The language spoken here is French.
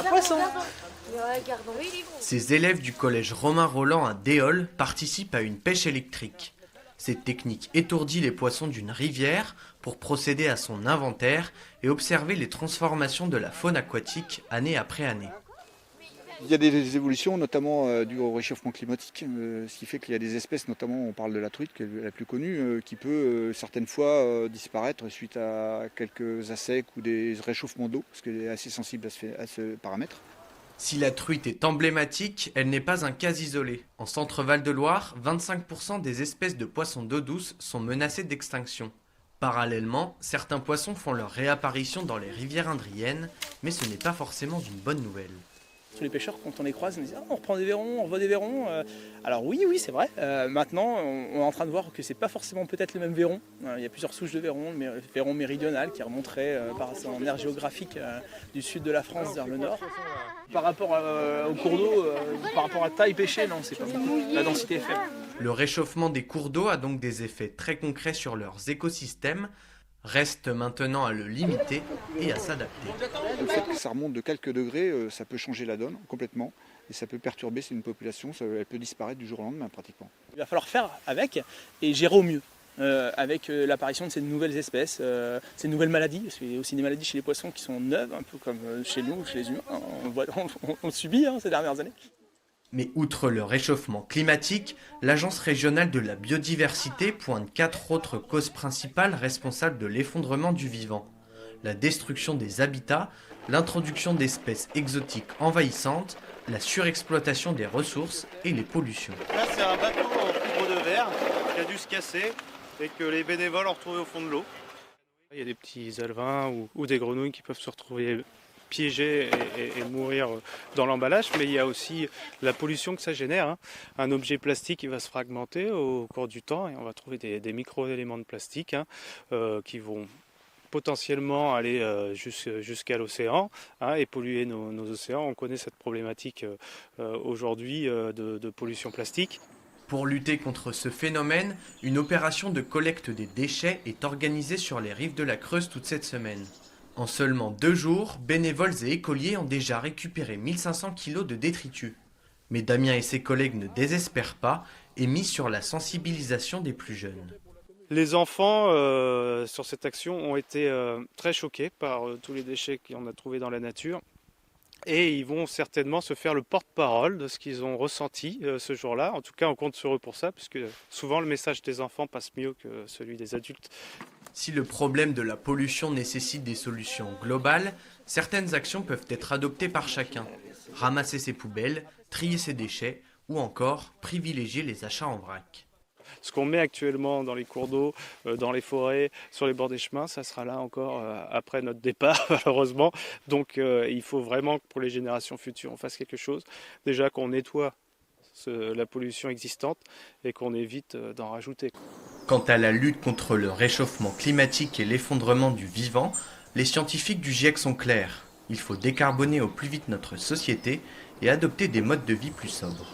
poisson. Ces élèves du collège Romain Roland à Déol participent à une pêche électrique. Cette technique étourdit les poissons d'une rivière pour procéder à son inventaire et observer les transformations de la faune aquatique année après année. Il y a des évolutions, notamment dues au réchauffement climatique, ce qui fait qu'il y a des espèces, notamment on parle de la truite, qui est la plus connue, qui peut certaines fois disparaître suite à quelques assecs ou des réchauffements d'eau, parce qu'elle est assez sensible à ce paramètre. Si la truite est emblématique, elle n'est pas un cas isolé. En Centre-Val de Loire, 25% des espèces de poissons d'eau douce sont menacées d'extinction. Parallèlement, certains poissons font leur réapparition dans les rivières indriennes, mais ce n'est pas forcément une bonne nouvelle. Tous les pêcheurs, quand on les croise, ils nous disent on reprend des verrons, on revoit des verrons. Alors oui, c'est vrai. Maintenant, on est en train de voir que c'est pas forcément peut-être le même verron. Il y a plusieurs souches de verron. Le verron méridional qui remonterait par son aire géographique du sud de la France vers le nord. Par rapport au cours d'eau, par rapport à taille pêchée, non, c'est pas beaucoup. La densité est faible. Le réchauffement des cours d'eau a donc des effets très concrets sur leurs écosystèmes. Reste maintenant à le limiter et à s'adapter. Le fait que ça remonte de quelques degrés, ça peut changer la donne complètement et ça peut perturber une population, elle peut disparaître du jour au lendemain pratiquement. Il va falloir faire avec et gérer au mieux. Avec l'apparition de ces nouvelles espèces, ces nouvelles maladies, parce qu'il y a aussi des maladies chez les poissons qui sont neuves, un peu comme chez nous, chez les humains, on le subit ces dernières années. Mais outre le réchauffement climatique, l'Agence régionale de la biodiversité pointe 4 autres causes principales responsables de l'effondrement du vivant. La destruction des habitats, l'introduction d'espèces exotiques envahissantes, la surexploitation des ressources et les pollutions. Là, c'est un bateau en fibre de verre qui a dû se casser et que les bénévoles ont retrouvé au fond de l'eau. Il y a des petits alevins ou des grenouilles qui peuvent se retrouver piégés et mourir dans l'emballage, mais il y a aussi la pollution que ça génère. Un objet plastique qui va se fragmenter au cours du temps et on va trouver des micro-éléments de plastique qui vont potentiellement aller jusqu'à l'océan et polluer nos océans. On connaît cette problématique aujourd'hui de pollution plastique. Pour lutter contre ce phénomène, une opération de collecte des déchets est organisée sur les rives de la Creuse toute cette semaine. En seulement 2 jours, bénévoles et écoliers ont déjà récupéré 1500 kg de détritus. Mais Damien et ses collègues ne désespèrent pas et misent sur la sensibilisation des plus jeunes. Les enfants sur cette action ont été très choqués par tous les déchets qu'on a trouvés dans la nature. Et ils vont certainement se faire le porte-parole de ce qu'ils ont ressenti ce jour-là. En tout cas, on compte sur eux pour ça, puisque souvent le message des enfants passe mieux que celui des adultes. Si le problème de la pollution nécessite des solutions globales, certaines actions peuvent être adoptées par chacun. Ramasser ses poubelles, trier ses déchets ou encore privilégier les achats en vrac. Ce qu'on met actuellement dans les cours d'eau, dans les forêts, sur les bords des chemins, ça sera là encore après notre départ, malheureusement. Donc il faut vraiment que pour les générations futures, on fasse quelque chose. Déjà qu'on nettoie la pollution existante et qu'on évite d'en rajouter. Quant à la lutte contre le réchauffement climatique et l'effondrement du vivant, les scientifiques du GIEC sont clairs. Il faut décarboner au plus vite notre société et adopter des modes de vie plus sobres.